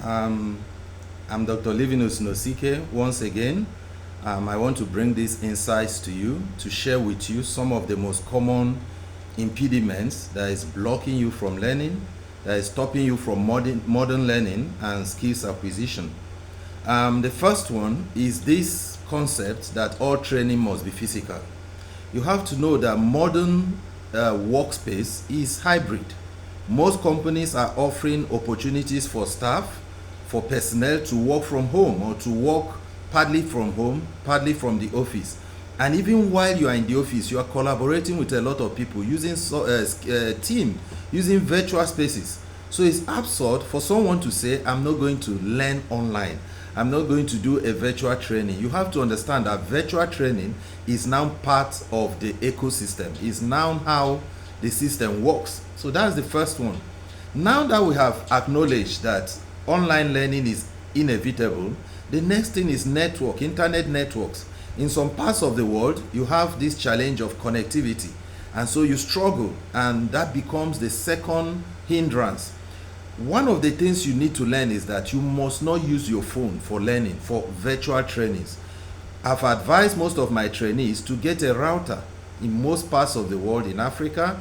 Um, I'm Dr. Livinus Nosike. Once again, I want to bring these insights to you to share with you some of the most common impediments that is blocking you from learning, that is stopping you from modern learning and skills acquisition. The first one is this concept that all training must be physical. You have to know that modern workspace is hybrid. Most companies are offering opportunities for staff, for personnel to work from home or to work partly from home, partly from the office. And even while you are in the office, you are collaborating with a lot of people using team, using virtual spaces. So it's absurd for someone to say, I'm not going to learn online. I'm not going to do a virtual training. You have to understand that virtual training is now part of the ecosystem. It's now how the system works. So that's the first one. Now that we have acknowledged that online learning is inevitable, the next thing is internet networks. In some parts of the world, you have this challenge of connectivity, and so you struggle, and that becomes the second hindrance. One of the things you need to learn is that you must not use your phone for learning, for virtual trainings. I've advised most of my trainees to get a router. In most parts of the world, in Africa,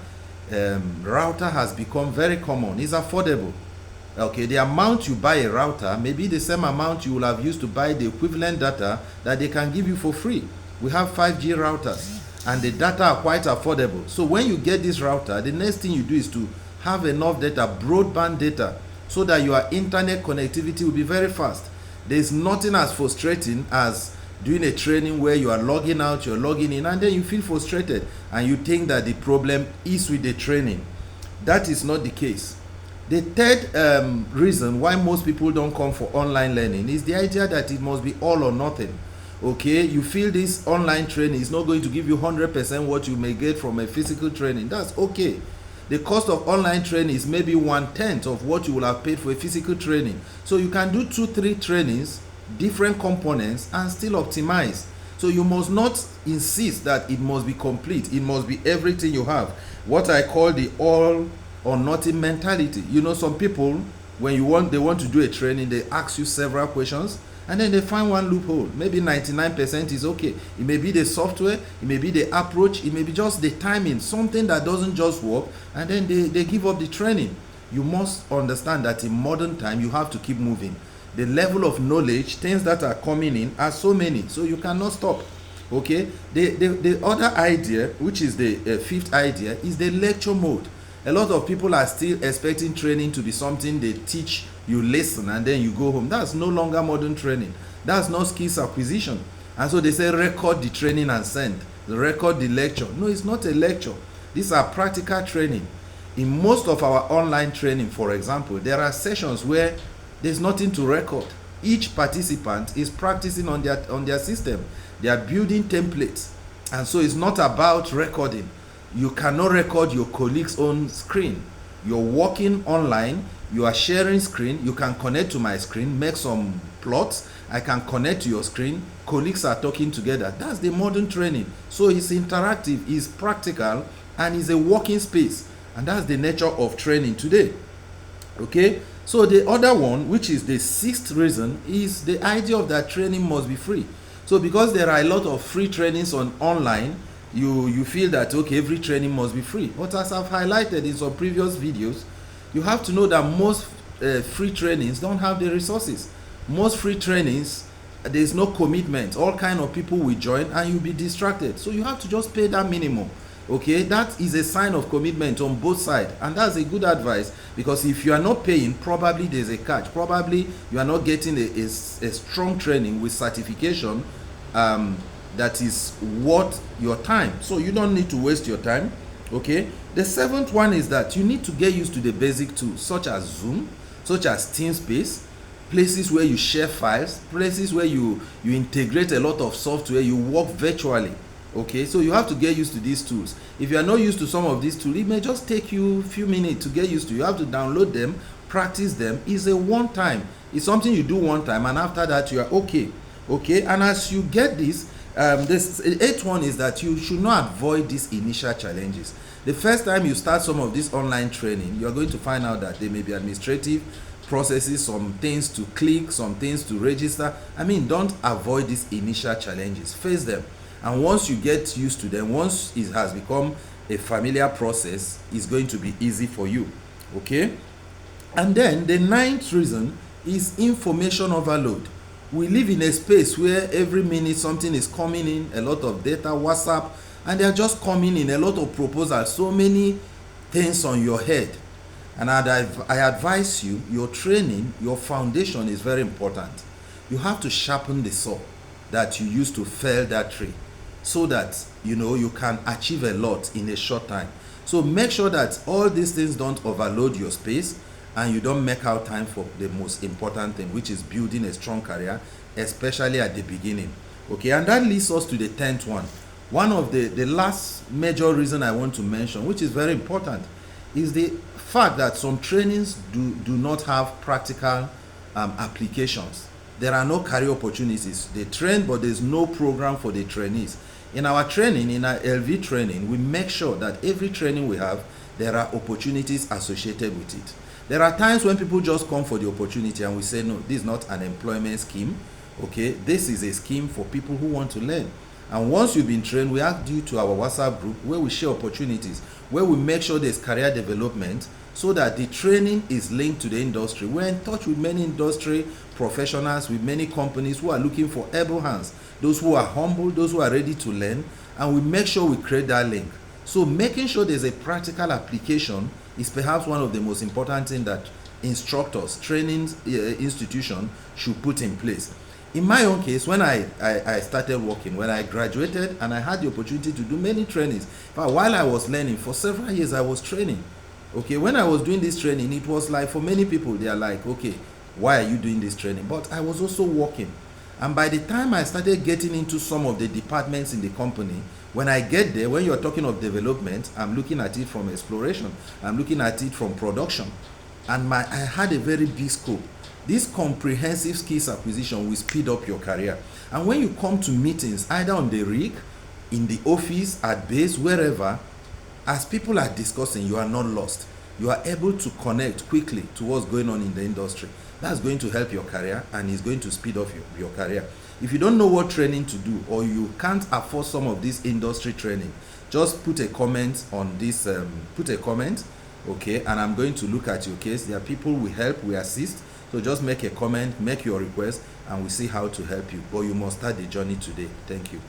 router has become very common. It's affordable. Okay, the amount you buy a router may be the same amount you will have used to buy the equivalent data that they can give you for free. We have 5G routers and the data are quite affordable. So when you get this router, the next thing you do is to have enough data, broadband data, so that your internet connectivity will be very fast. There's nothing as frustrating as doing a training where you are logging out, you're logging in, and then you feel frustrated and you think that the problem is with the training. That is not the case. The third reason why most people don't come for online learning is the idea that it must be all or nothing. Okay, you feel this online training is not going to give you 100% what you may get from a physical training. That's okay. The cost of online training is maybe 1/10 of what you will have paid for a physical training. So you can do 2-3 trainings, different components, and still optimize. So you must not insist that it must be complete. It must be everything you have. What I call the all or nothing mentality. You know, some people, when they want to do a training, they ask you several questions and then they find one loophole. Maybe 99% is okay. It may be the software, it may be the approach, it may be just the timing, something that doesn't just work, and then they give up the training. You must understand that in modern time, you have to keep moving. The level of knowledge, things that are coming in are so many, so you cannot stop. Okay, the other idea, which is the fifth idea, is the lecture mode. A lot of people are still expecting training to be something they teach, you listen, and then you go home. That's no longer modern training. That's not skills acquisition. And so they say record the training and send. Record the lecture. No, it's not a lecture. These are practical training. In most of our online training, for example, there are sessions where there's nothing to record. Each participant is practicing on their system. They are building templates. And so it's not about recording. You cannot record your colleague's own screen. You're working online, you are sharing screen, you can connect to my screen, make some plots, I can connect to your screen, colleagues are talking together. That's the modern training. So it's interactive, it's practical, and it's a working space. And that's the nature of training today. Okay, so the other one, which is the sixth reason, is the idea of that training must be free. So because there are a lot of free trainings online, you feel that okay, every training must be free. But as I've highlighted in some previous videos, you have to know that most free trainings don't have the resources. Most free trainings, there's no commitment. All kind of people will join and you'll be distracted. So you have to just pay that minimum. Okay, that is a sign of commitment on both sides, and that's a good advice, because if you are not paying, probably there's a catch. Probably you are not getting a strong training with certification that is worth your time. So you don't need to waste your time. Okay, the seventh one is that you need to get used to the basic tools such as Zoom, such as TeamSpace, places where you share files, places where you integrate a lot of software, you work virtually. Okay, so you have to get used to these tools. If you are not used to some of these tools, it may just take you a few minutes to get used to. You have to download them, practice them. It's a one time. It's something you do one time, and after that you are okay. Okay, and as you get this, this eighth one is that you should not avoid these initial challenges. The first time you start some of this online training, you are going to find out that they may be administrative, processes, some things to click, some things to register. I mean, don't avoid these initial challenges. Face them. And once you get used to them, once it has become a familiar process, it's going to be easy for you. Okay? And then the ninth reason is information overload. We live in a space where every minute something is coming in, a lot of data, WhatsApp, and they're just coming in, a lot of proposals, so many things on your head. And I advise you, your training, your foundation is very important. You have to sharpen the saw that you use to fell that tree, so that you can achieve a lot in a short time. So make sure that all these things don't overload your space, and you don't make out time for the most important thing, which is building a strong career, especially at the beginning. Okay, and that leads us to the 10th one. One of the last major reason I want to mention, which is very important, is the fact that some trainings do not have practical applications. There are no career opportunities. They train, but there's no program for the trainees. In our training, in our LV training, we make sure that every training we have, there are opportunities associated with it. There are times when people just come for the opportunity and we say, no, this is not an employment scheme. Okay, this is a scheme for people who want to learn. And once you've been trained, we add you to our WhatsApp group where we share opportunities, where we make sure there's career development, so that the training is linked to the industry. We're in touch with many industry professionals, with many companies who are looking for able hands, those who are humble, those who are ready to learn, and we make sure we create that link. So making sure there's a practical application is perhaps one of the most important things that instructors, training institutions should put in place. In my own case, when I started working, when I graduated and I had the opportunity to do many trainings, but while I was learning, for several years I was training. Okay, when I was doing this training, it was like, for many people, they are like, okay, why are you doing this training? But I was also working. And by the time I started getting into some of the departments in the company, when I get there, when you're talking of development, I'm looking at it from exploration. I'm looking at it from production. And I had a very big scope. This comprehensive skills acquisition will speed up your career. And when you come to meetings, either on the rig, in the office, at base, wherever, as people are discussing, you are not lost. You are able to connect quickly to what's going on in the industry. That's going to help your career and is going to speed up your career. If you don't know what training to do, or you can't afford some of this industry training, just put a comment on this, okay, and I'm going to look at your case. There are people we help, we assist. So just make a comment, make your request, and we'll see how to help you. But you must start the journey today. Thank you.